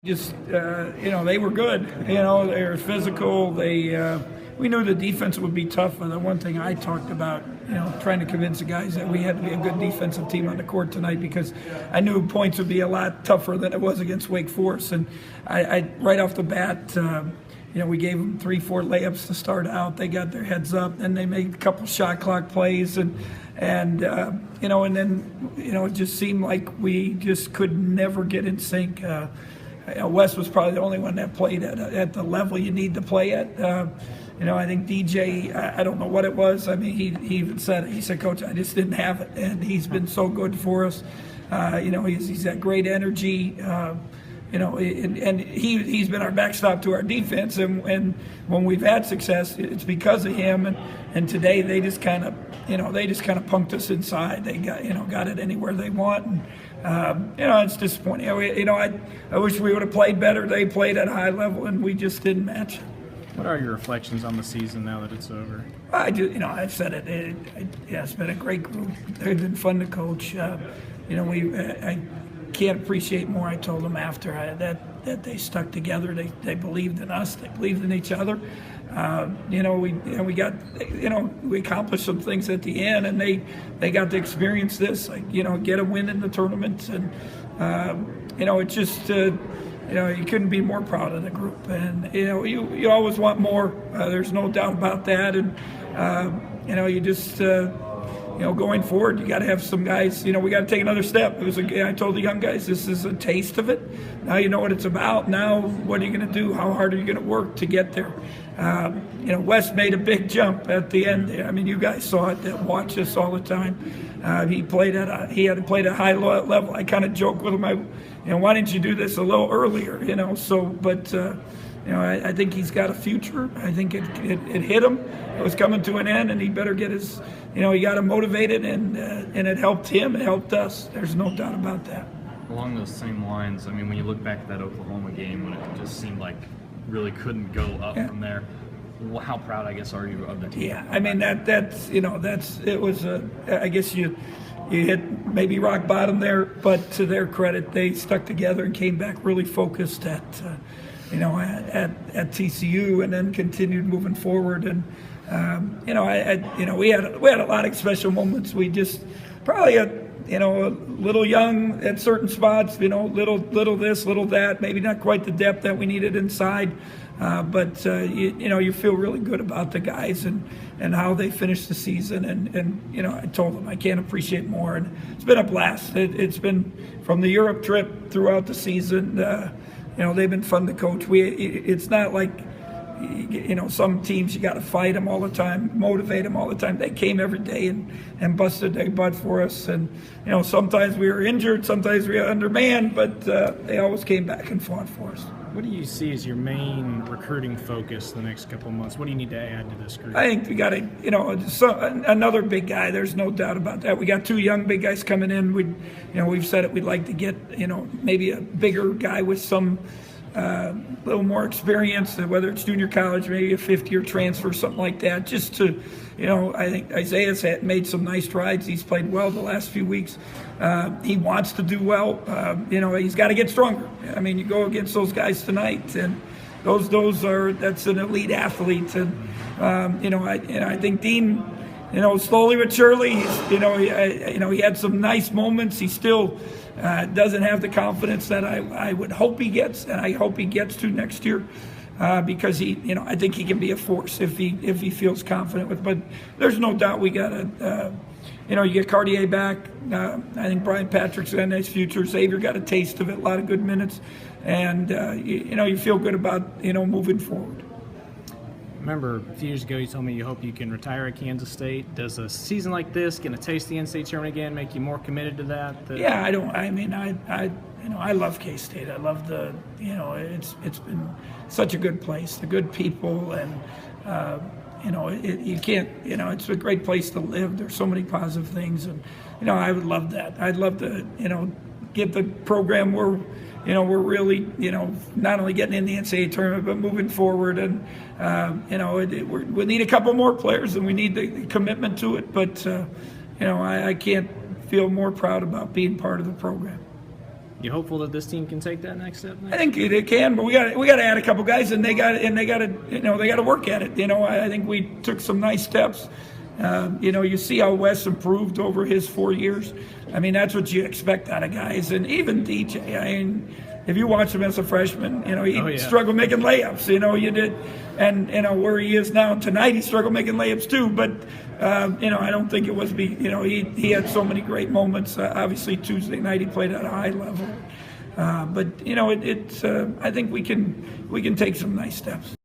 Just they were good. They were physical. We knew the defense would be tough. And the one thing I talked about, trying to convince the guys that we had to be a good defensive team on the court tonight because I knew points would be a lot tougher than it was against Wake Forest. And I right off the bat, we gave them 3-4 layups to start out. They got their heads up, then they made a couple shot clock plays, and then it just seemed like we just could never get in sync. Wes was probably the only one that played at the level you need to play at. I think DJ, I don't know what it was. I mean, he even said it. He said, Coach, I just didn't have it. And he's been so good for us. He's got great energy. And he's been our backstop to our defense. And when we've had success, it's because of him. And today they just kind of punked us inside. They got it anywhere they want. And, it's disappointing. I wish we would have played better. They played at a high level, and we just didn't match. What are your reflections on the season now that it's over? I've said it. It's been a great group. They've been fun to coach. I can't appreciate more. I told them after that they stuck together. They believed in us. They believed in each other. We accomplished some things at the end, and they got to experience this, get a win in the tournament, and it just you couldn't be more proud of the group, and you always want more. There's no doubt about that, and you just. Going forward, you got to have some guys. We got to take another step. I told the young guys, this is a taste of it. Now you know what it's about. Now, what are you going to do? How hard are you going to work to get there? Wes made a big jump at the end there. I mean, you guys saw it. That watch us all the time. He had to play at a high level. I kind of joke with him. Why didn't you do this a little earlier? I think he's got a future. I think it hit him. It was coming to an end, and he better get his. He got him motivated, and it helped him. It helped us. There's no doubt about that. Along those same lines, I mean, when you look back at that Oklahoma game when it just seemed like really couldn't go up from there, how proud, I guess, are you of the team? Yeah, I mean it was I guess you hit maybe rock bottom there, but to their credit, they stuck together and came back really focused at TCU, and then continued moving forward. And we had a lot of special moments. We just probably a little young at certain spots. Little this, little that. Maybe not quite the depth that we needed inside. But you feel really good about the guys and how they finished the season. And I told them I can't appreciate more. And it's been a blast. It's been from the Europe trip throughout the season. They've been fun to coach. It's not like, some teams you got to fight them all the time, motivate them all the time. They came every day and busted their butt for us. And, sometimes we were injured, sometimes we were undermanned, but they always came back and fought for us. What do you see as your main recruiting focus the next couple of months? What do you need to add to this group? I think we got another big guy. There's no doubt about that. We got two young big guys coming in. We've said it. We'd like to get, maybe a bigger guy with some little more experience, whether it's junior college, maybe a fifth-year transfer, something like that, just to, I think Isaiah's made some nice strides. He's played well the last few weeks. He wants to do well. He's got to get stronger. I mean, you go against those guys tonight, and that's an elite athlete. And, I think Dean, slowly but surely, he had some nice moments. He still doesn't have the confidence that I would hope he gets, and I hope he gets to next year, because I think he can be a force if he feels confident with. But there's no doubt we got to, you get Cartier back. I think Brian Patrick's got a nice future. Xavier got a taste of it, a lot of good minutes, and you feel good about moving forward. Remember, a few years ago, you told me you hope you can retire at Kansas State. Does a season like this, getting a taste of the NCAA tournament again, make you more committed to that? Yeah, I love K-State. I love it's been such a good place, the good people, and you can't, it's a great place to live. There's so many positive things, and I would love that. I'd love to, get the program where we're really, not only getting in the NCAA tournament, but moving forward. And, we need a couple more players, and we need the commitment to it. But, I can't feel more proud about being part of the program. You hopeful that this team can take that next step? I think it can, but we got to add a couple guys, and they got to work at it. I think we took some nice steps. You see how Wes improved over his 4 years. I mean, that's what you expect out of guys, and even DJ. I mean, if you watch him as a freshman, he struggled making layups. You did, and where he is now tonight, he struggled making layups too. But I don't think it was he had so many great moments. Obviously, Tuesday night he played at a high level. But I think we can take some nice steps.